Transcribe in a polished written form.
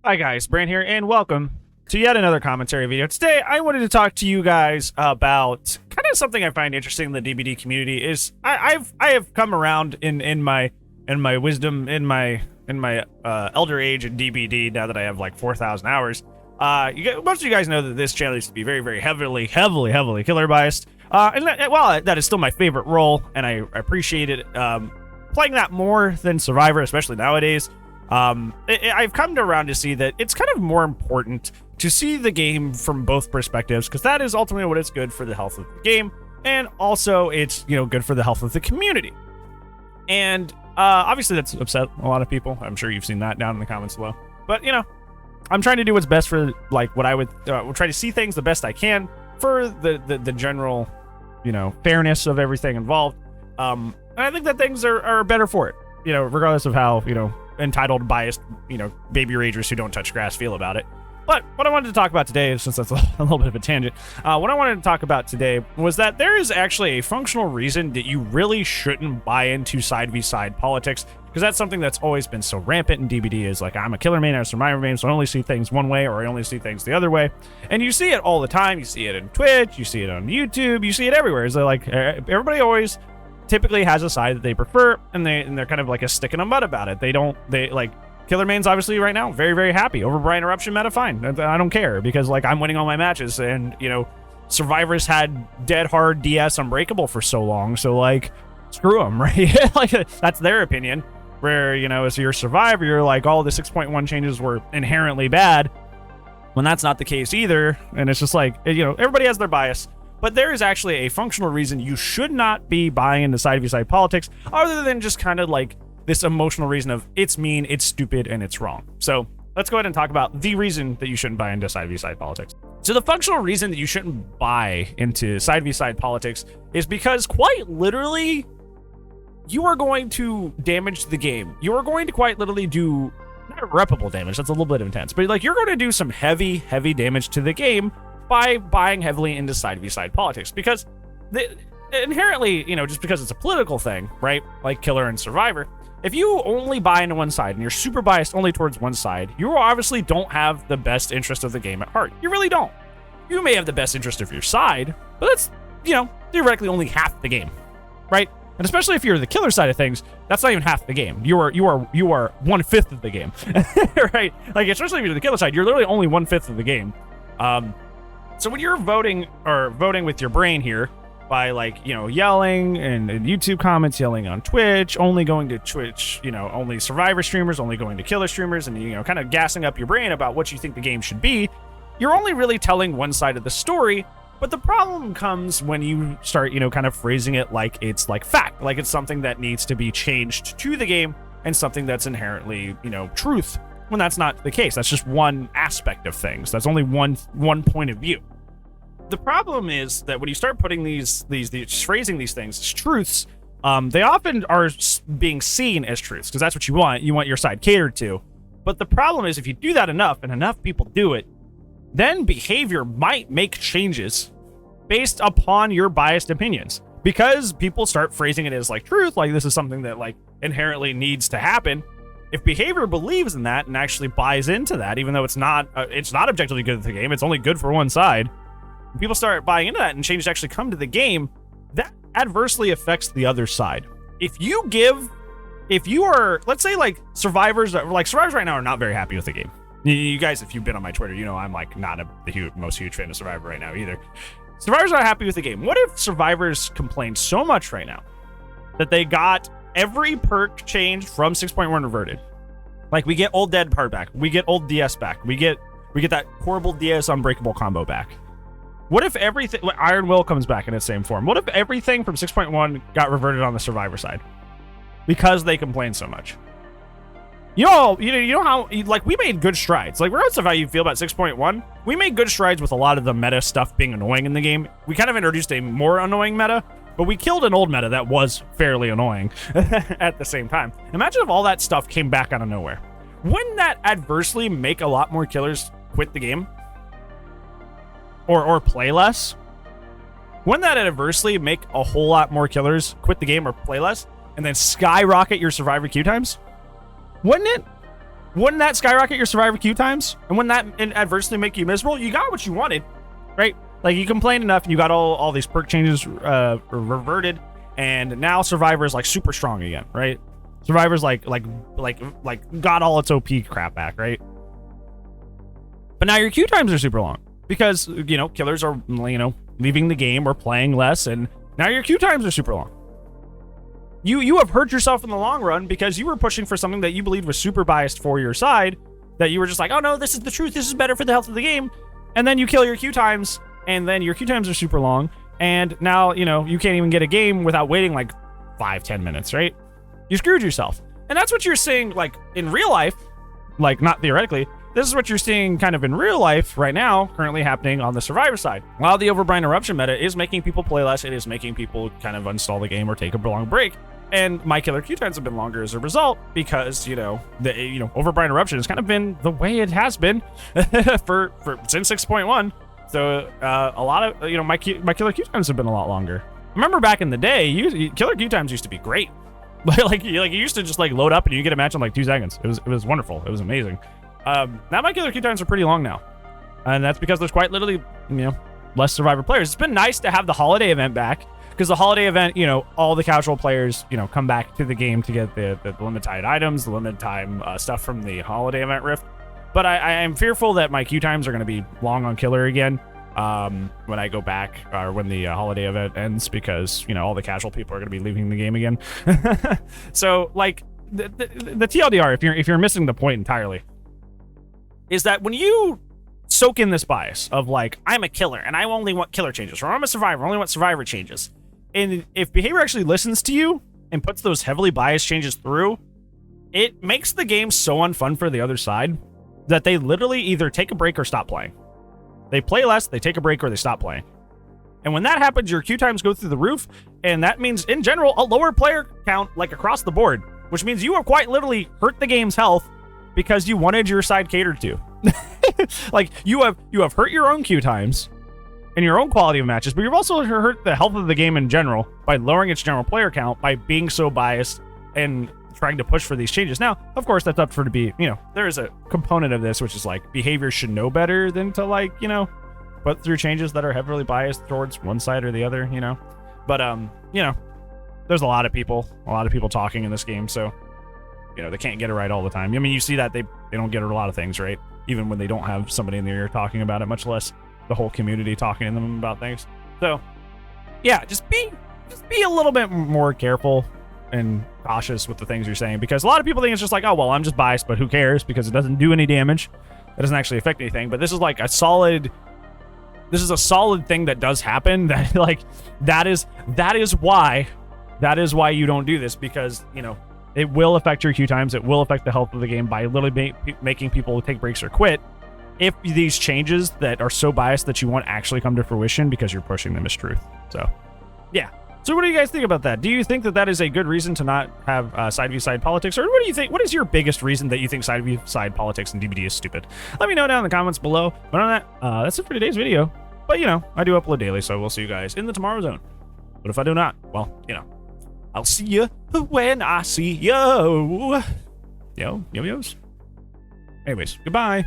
Hi guys, Brand here, and welcome to yet another commentary video. Today, I wanted to talk to you guys about kind of something I find interesting in the DBD community. Is I have come around in my wisdom, in my elder age in DBD. Now that I have like 4,000 hours, most of you guys know that this channel used to be very heavily killer biased. While that is still my favorite role, and I appreciate it, playing that more than Survivor, especially nowadays. I've come around to see that it's kind of more important to see the game from both perspectives, because that is ultimately what is good for the health of the game, and also it's, good for the health of the community. And obviously that's upset a lot of people. I'm sure you've seen that down in the comments below. But I'm trying to do what's best for like what I would try to see things the best I can for the general fairness of everything involved. And I think that things are better for it. Regardless of how entitled, biased, baby ragers who don't touch grass feel about it. But what I wanted to talk about today, since that's a little bit of a tangent, what I wanted to talk about today was that there is actually a functional reason that you really shouldn't buy into side-v-side politics, because that's something that's always been so rampant in DBD, is like, I'm a killer main, I'm a survivor main, so I only see things one way, or I only see things the other way. And you see it all the time. You see it in Twitch, you see it on YouTube, you see it everywhere. It's like, everybody always typically has a side that they prefer, and they're kind of like a stick in a mud about it. They like killer mains obviously right now very happy over Brian Eruption meta. Fine, I don't care, because like I'm winning all my matches, and survivors had dead hard DS unbreakable for so long, so like screw them, right? Like that's their opinion. Where as you're a survivor, you're like, all the 6.1 changes were inherently bad, when that's not the case either. And it's just like, everybody has their bias. But there is actually a functional reason you should not be buying into side-v-side politics, other than just kind of like this emotional reason of it's mean, it's stupid, and it's wrong. So let's go ahead and talk about the reason that you shouldn't buy into side-v-side politics. So the functional reason that you shouldn't buy into side-v-side politics is because quite literally, you are going to damage the game. You are going to quite literally do not irreparable damage. That's a little bit intense, but like you're going to do some heavy damage to the game by buying heavily into side-v-side politics, because inherently, just because it's a political thing, right? Like Killer and Survivor, if you only buy into one side and you're super biased only towards one side, you obviously don't have the best interest of the game at heart. You really don't. You may have the best interest of your side, but that's, theoretically only half the game, right? And especially if you're the killer side of things, that's not even half the game. You are 1/5 of the game, right? Like, especially if you're the killer side, you're literally only 1/5 of the game. So when you're voting with your brain here by like, yelling and YouTube comments, yelling on Twitch, only going to Twitch, only Survivor streamers, only going to killer streamers, and, kind of gassing up your brain about what you think the game should be, you're only really telling one side of the story. But the problem comes when you start, kind of phrasing it like it's like fact, like it's something that needs to be changed to the game and something that's inherently, truth, when that's not the case. That's just one aspect of things. That's only one point of view. The problem is that when you start putting these phrasing these things as truths, they often are being seen as truths, because that's what you want. You want your side catered to. But the problem is, if you do that enough and enough people do it, then behavior might make changes based upon your biased opinions, because people start phrasing it as like truth, like this is something that like inherently needs to happen. If behavior believes in that and actually buys into that, even though it's not objectively good at the game, it's only good for one side. When people start buying into that and changes actually come to the game, that adversely affects the other side. If you are, let's say like survivors right now are not very happy with the game. You guys, if you've been on my Twitter, I'm like not the most huge fan of Survivor right now either. Survivors are not happy with the game. What if survivors complained so much right now that they got every perk changed from 6.1 reverted? Like, we get old dead part back, we get old DS back, we get that horrible DS unbreakable combo back. What if everything, Iron Will comes back in its same form? What if everything from 6.1 got reverted on the Survivor side because they complained so much? You know how, like, we made good strides. Like, regardless of how you feel about 6.1, we made good strides with a lot of the meta stuff being annoying in the game. We kind of introduced a more annoying meta, but we killed an old meta that was fairly annoying at the same time. Imagine if all that stuff came back out of nowhere. Wouldn't that adversely make a lot more killers quit the game? Or play less? Wouldn't that adversely make a whole lot more killers quit the game or play less, and then skyrocket your survivor queue times? Wouldn't it? Wouldn't that skyrocket your survivor queue times? And wouldn't that adversely make you miserable? You got what you wanted, right? Like, you complained enough, and you got all these perk changes reverted, and now survivor is like super strong again, right? Survivor's like got all its OP crap back, right? But now your queue times are super long because, you know, killers are, you know, leaving the game or playing less, and now your queue times are super long. You have hurt yourself in the long run because you were pushing for something that you believed was super biased for your side, that you were just like, oh no, this is the truth, this is better for the health of the game, and then you kill your queue times, and then your queue times are super long, and now, you know, you can't even get a game without waiting like 5-10 minutes, right? You screwed yourself. And that's what you're seeing, like, in real life, like, not theoretically. This is what you're seeing kind of in real life right now, currently happening on the survivor side. While the Overbrine Eruption meta is making people play less, it is making people kind of uninstall the game or take a long break. And my killer queue times have been longer as a result because, you know, the Overbrine Eruption has kind of been the way it has been for since 6.1. So a lot of, you know, my killer queue times have been a lot longer. I remember back in the day, killer queue times used to be great. like you used to just like load up and you get a match in like 2 seconds. It was wonderful. It was amazing. Now my killer queue times are pretty long now, and that's because there's quite literally, you know, less survivor players. It's been nice to have the holiday event back, because the holiday event, you know, all the casual players, you know, come back to the game to get the limited time items, the limited time stuff from the holiday event rift. But I am fearful that my queue times are going to be long on killer again when I go back, or when the holiday event ends, because, you know, all the casual people are going to be leaving the game again. So like the TLDR, if you're missing the point entirely, is that when you soak in this bias of like, I'm a killer and I only want killer changes, or I'm a survivor, I only want survivor changes, and if behavior actually listens to you and puts those heavily biased changes through, it makes the game so unfun for the other side that they literally either take a break or stop playing. They play less, they take a break, or they stop playing. And when that happens, your queue times go through the roof, and that means, in general, a lower player count, like across the board, which means you have quite literally hurt the game's health because you wanted your side catered to. Like, you have hurt your own queue times and your own quality of matches, but you've also hurt the health of the game in general by lowering its general player count, by being so biased and trying to push for these changes. Now, of course, that's up for to be, you know, there is a component of this which is like, behavior should know better than to, like, you know, put through changes that are heavily biased towards one side or the other, you know. But you know, there's a lot of people talking in this game, so, you know, they can't get it right all the time. I mean, you see that they don't get it a lot of things right, even when they don't have somebody in their ear talking about it, much less the whole community talking to them about things. So yeah, just be a little bit more careful and cautious with the things you're saying, because a lot of people think it's just like, oh well, I'm just biased, but who cares, because it doesn't do any damage, it doesn't actually affect anything. But this is like a solid thing that does happen, that like that is why you don't do this, because, you know, it will affect your queue times, it will affect the health of the game by literally making people take breaks or quit if these changes that are so biased that you want actually come to fruition, because you're pushing them as truth. So yeah. So what do you guys think about that? Do you think that that is a good reason to not have side-v-side politics? Or what do you think? What is your biggest reason that you think side-v-side politics in DBD is stupid? Let me know down in the comments below. But on that, that's it for today's video. But, you know, I do upload daily, so we'll see you guys in the tomorrow zone. But if I do not, well, you know, I'll see you when I see you. Yo. Anyways, goodbye.